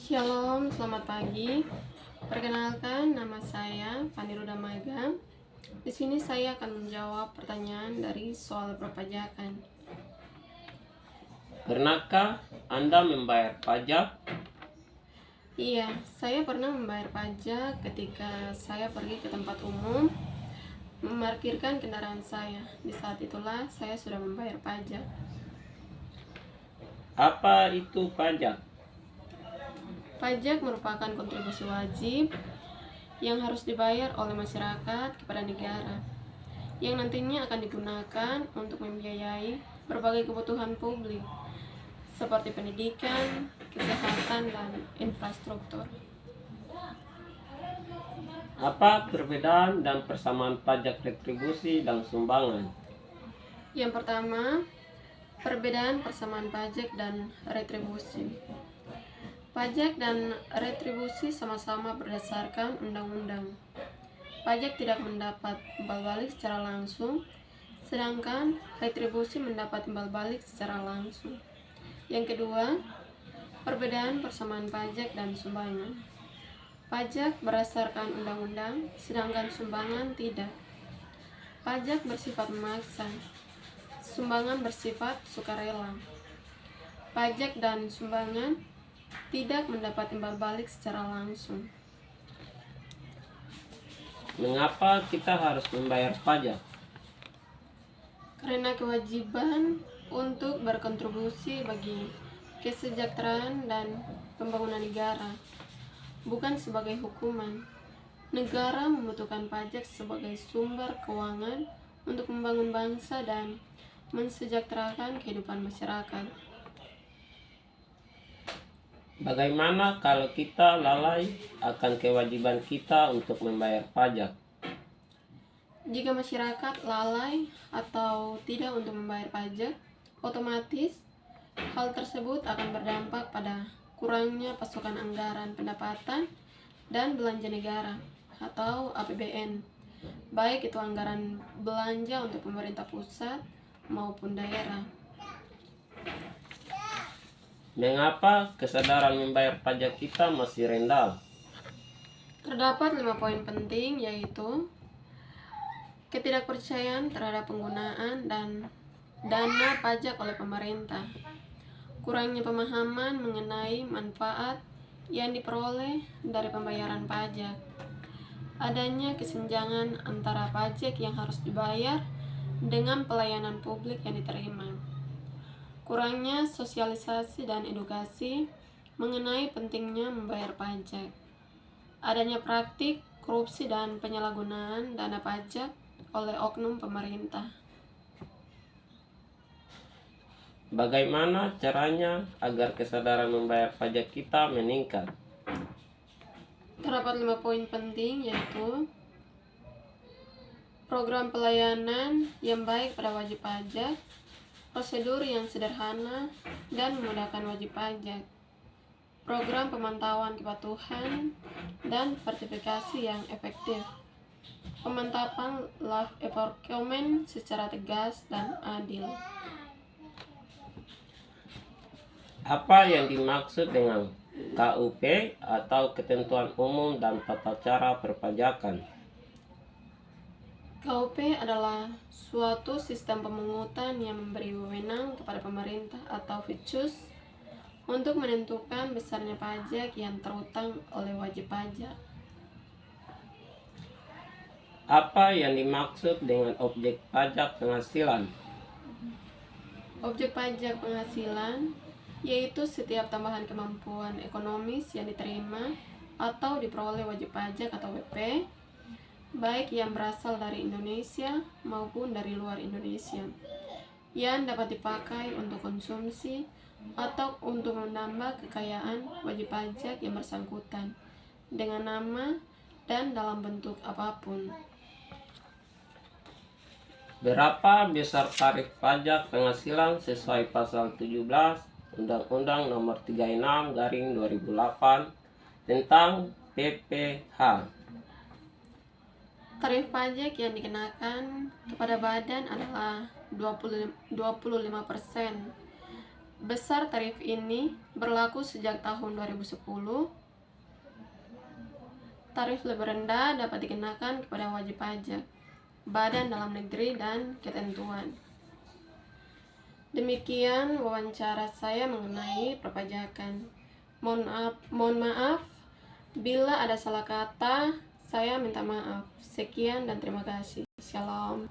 Shalom, selamat pagi. Perkenalkan, nama saya Fani Rudamaga. Di sini saya akan menjawab pertanyaan dari soal perpajakan. Pernahkah Anda membayar pajak? Iya, saya pernah membayar pajak ketika saya pergi ke tempat umum memarkirkan kendaraan saya. Di saat itulah saya sudah membayar pajak. Apa itu pajak? Pajak merupakan kontribusi wajib yang harus dibayar oleh masyarakat kepada negara, yang nantinya akan digunakan untuk membiayai berbagai kebutuhan publik seperti pendidikan, kesehatan, dan infrastruktur. Apa perbedaan dan persamaan pajak retribusi dan sumbangan? Yang pertama, perbedaan persamaan pajak dan retribusi. Pajak dan retribusi sama-sama berdasarkan undang-undang. Pajak tidak mendapat imbal balik secara langsung, sedangkan retribusi mendapat imbal balik secara langsung. Yang kedua, perbedaan persamaan pajak dan sumbangan. Pajak berdasarkan undang-undang, sedangkan sumbangan tidak. Pajak bersifat memaksa, sumbangan bersifat sukarela. Pajak dan sumbangan tidak mendapat imbal balik secara langsung. Mengapa kita harus membayar pajak? Karena kewajiban untuk berkontribusi bagi kesejahteraan dan pembangunan negara, bukan sebagai hukuman. Negara membutuhkan pajak sebagai sumber keuangan untuk membangun bangsa dan mensejahterakan kehidupan masyarakat. Bagaimana kalau kita lalai akan kewajiban kita untuk membayar pajak? Jika masyarakat lalai atau tidak untuk membayar pajak, otomatis hal tersebut akan berdampak pada kurangnya pasokan anggaran pendapatan dan belanja negara atau APBN, baik itu anggaran belanja untuk pemerintah pusat maupun daerah. Mengapa kesadaran membayar pajak kita masih rendah? Terdapat 5 poin penting, yaitu ketidakpercayaan terhadap penggunaan dan dana pajak oleh pemerintah, kurangnya pemahaman mengenai manfaat yang diperoleh dari pembayaran pajak, adanya kesenjangan antara pajak yang harus dibayar dengan pelayanan publik yang diterima, kurangnya sosialisasi dan edukasi mengenai pentingnya membayar pajak, adanya praktik korupsi dan penyalahgunaan dana pajak oleh oknum pemerintah. Bagaimana caranya agar kesadaran membayar pajak kita meningkat? Terdapat 5 poin penting, yaitu program pelayanan yang baik pada wajib pajak, prosedur yang sederhana dan memudahkan wajib pajak, program pemantauan kepatuhan dan sertifikasi yang efektif, pemantapan live enforcement secara tegas dan adil. Apa yang dimaksud dengan KUP atau Ketentuan Umum dan Tata Cara Perpajakan? KUP adalah suatu sistem pemungutan yang memberi wewenang kepada pemerintah atau Fitsus untuk menentukan besarnya pajak yang terutang oleh wajib pajak. Apa yang dimaksud dengan objek pajak penghasilan? Objek pajak penghasilan yaitu setiap tambahan kemampuan ekonomis yang diterima atau diperoleh wajib pajak atau WP, baik yang berasal dari Indonesia maupun dari luar Indonesia, yang dapat dipakai untuk konsumsi atau untuk menambah kekayaan wajib pajak yang bersangkutan dengan nama dan dalam bentuk apapun. Berapa besar tarif pajak penghasilan sesuai pasal 17 Undang-Undang Nomor 36/2008 tentang PPh? Tarif pajak yang dikenakan kepada badan adalah 25%. besar tarif ini berlaku sejak tahun 2010. Tarif lebih rendah dapat dikenakan kepada wajib pajak, badan dalam negeri, dan ketentuan. Demikian wawancara saya mengenai perpajakan. Mohon maaf bila ada salah kata, saya minta maaf. Sekian dan terima kasih. Shalom.